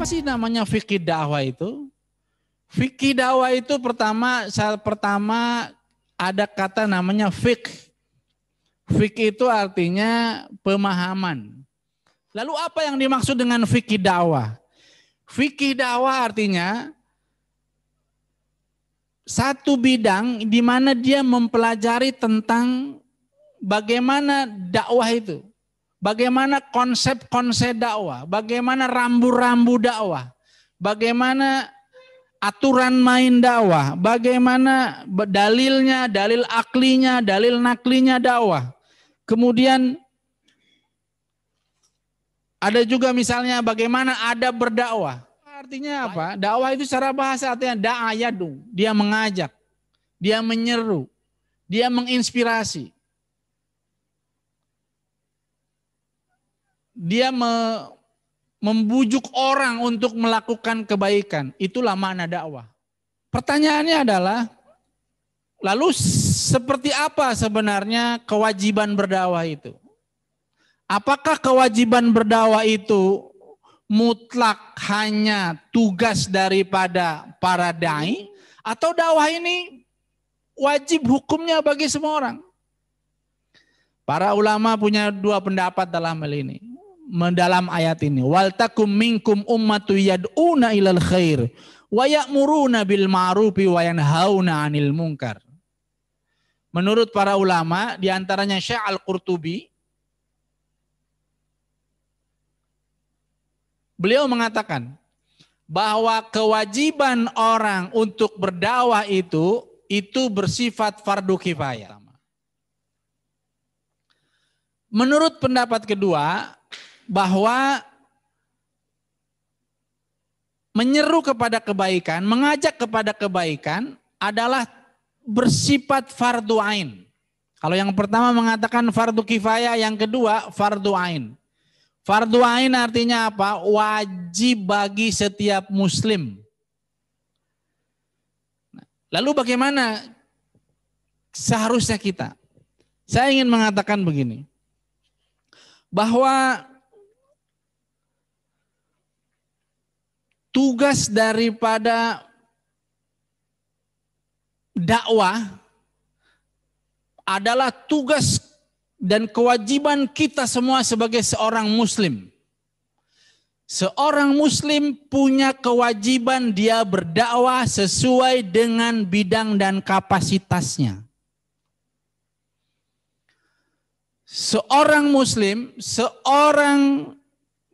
Apa sih namanya fikih dakwah itu? Fikih dakwah itu pertama ada kata namanya fiqh. Fiqh itu artinya pemahaman. Lalu apa yang dimaksud dengan fikih dakwah? Fikih dakwah artinya satu bidang di mana dia mempelajari tentang bagaimana dakwah itu. Bagaimana konsep-konsep dakwah, bagaimana rambu-rambu dakwah, bagaimana aturan main dakwah, bagaimana dalilnya, dalil aklinya, dalil naklinya dakwah. Kemudian ada juga misalnya bagaimana adab berdakwah. Artinya apa? Dakwah itu secara bahasa artinya da'ayadu, dia mengajak, dia menyeru, dia menginspirasi. Dia membujuk orang untuk melakukan kebaikan. Itulah makna dakwah. Pertanyaannya adalah, lalu seperti apa sebenarnya kewajiban berdakwah itu? Apakah kewajiban berdakwah itu mutlak hanya tugas daripada para dai? Atau dakwah ini wajib hukumnya bagi semua orang? Para ulama punya dua pendapat dalam hal ini. Dalam ayat ini, wal takum minkum ummatu yad'una ilal khair wa ya'muruna bil ma'rufi wa yanhauna 'anil munkar. Menurut para ulama, di antaranya Syekh Al-Qurtubi, beliau mengatakan bahwa kewajiban orang untuk berdakwah itu bersifat fardu kifayah. Menurut pendapat kedua, bahwa menyeru kepada kebaikan, mengajak kepada kebaikan adalah bersifat fardu ain. Kalau yang pertama mengatakan fardu kifayah, yang kedua fardu ain. Fardu ain artinya apa? Wajib bagi setiap muslim. Lalu bagaimana seharusnya kita? Saya ingin mengatakan begini, bahwa tugas daripada dakwah adalah tugas dan kewajiban kita semua sebagai seorang muslim. Seorang muslim punya kewajiban dia berdakwah sesuai dengan bidang dan kapasitasnya. Seorang muslim, seorang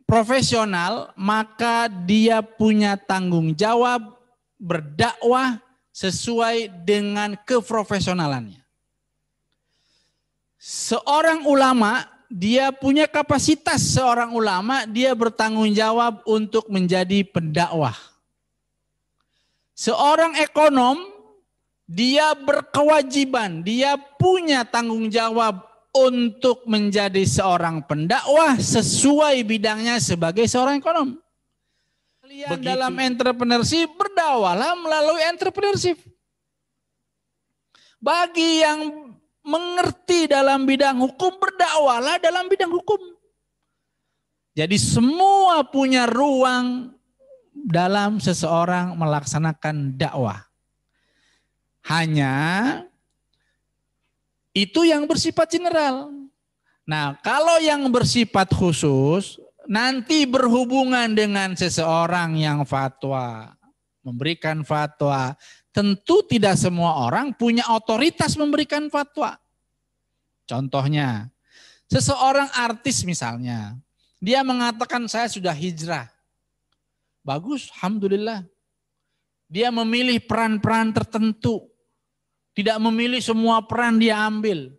profesional, maka dia punya tanggung jawab berdakwah sesuai dengan keprofesionalannya. Seorang ulama, dia punya kapasitas seorang ulama, dia bertanggung jawab untuk menjadi pendakwah. Seorang ekonom, dia berkewajiban, dia punya tanggung jawab untuk menjadi seorang pendakwah sesuai bidangnya sebagai seorang ekonom. Kalian dalam entrepreneurship berdakwahlah melalui entrepreneurship. Bagi yang mengerti dalam bidang hukum, berdakwahlah dalam bidang hukum. Jadi semua punya ruang dalam seseorang melaksanakan dakwah. Hanya itu yang bersifat general. Nah, kalau yang bersifat khusus, nanti berhubungan dengan seseorang yang fatwa, memberikan fatwa. Tentu tidak semua orang punya otoritas memberikan fatwa. Contohnya, seseorang artis misalnya, dia mengatakan saya sudah hijrah. Bagus, alhamdulillah. Dia memilih peran-peran tertentu. Tidak memilih semua peran dia ambil.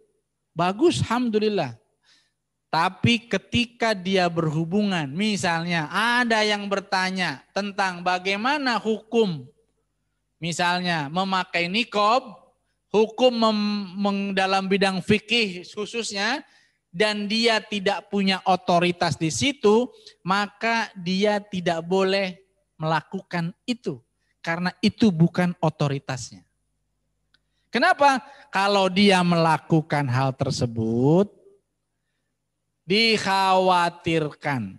Bagus, alhamdulillah. Tapi ketika dia berhubungan, misalnya ada yang bertanya tentang bagaimana hukum, misalnya memakai niqab, hukum dalam bidang fikih khususnya, dan dia tidak punya otoritas di situ, maka dia tidak boleh melakukan itu. Karena itu bukan otoritasnya. Kenapa? Kalau dia melakukan hal tersebut, dikhawatirkan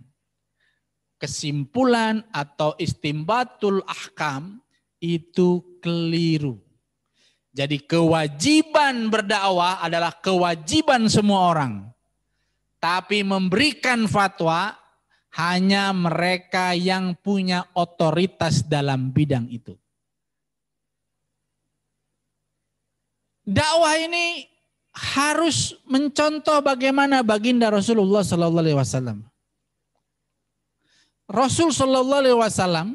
kesimpulan atau istimbatul ahkam itu keliru. Jadi kewajiban berdakwah adalah kewajiban semua orang. Tapi memberikan fatwa hanya mereka yang punya otoritas dalam bidang itu. Dakwah ini harus mencontoh bagaimana baginda Rasulullah Sallallahu Alaihi Wasallam. Rasul Sallallahu Alaihi Wasallam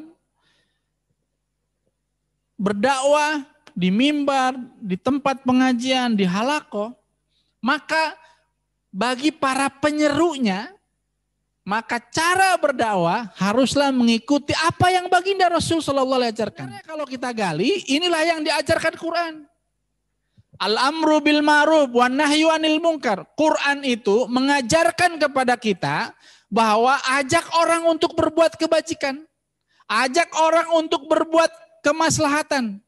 berdakwah di mimbar, di tempat pengajian, di halaqah, maka bagi para penyerunya, maka cara berdakwah haruslah mengikuti apa yang baginda Rasul Sallallahu Alaihi Wasallam ajarkan. Karena kalau kita gali, inilah yang diajarkan Quran. Al-amru bil ma'ruf wan nahyu anil munkar. Quran itu mengajarkan kepada kita bahwa ajak orang untuk berbuat kebajikan, ajak orang untuk berbuat kemaslahatan.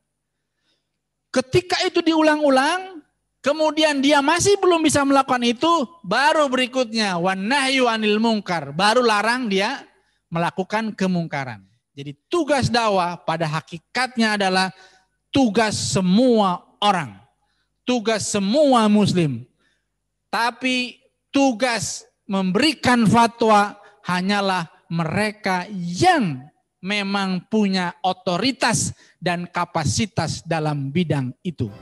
Ketika itu diulang-ulang, kemudian dia masih belum bisa melakukan itu, baru berikutnya wan nahyu anil munkar, baru larang dia melakukan kemungkaran. Jadi tugas dakwah pada hakikatnya adalah tugas semua orang, tugas semua muslim. Tapi tugas memberikan fatwa hanyalah mereka yang memang punya otoritas dan kapasitas dalam bidang itu.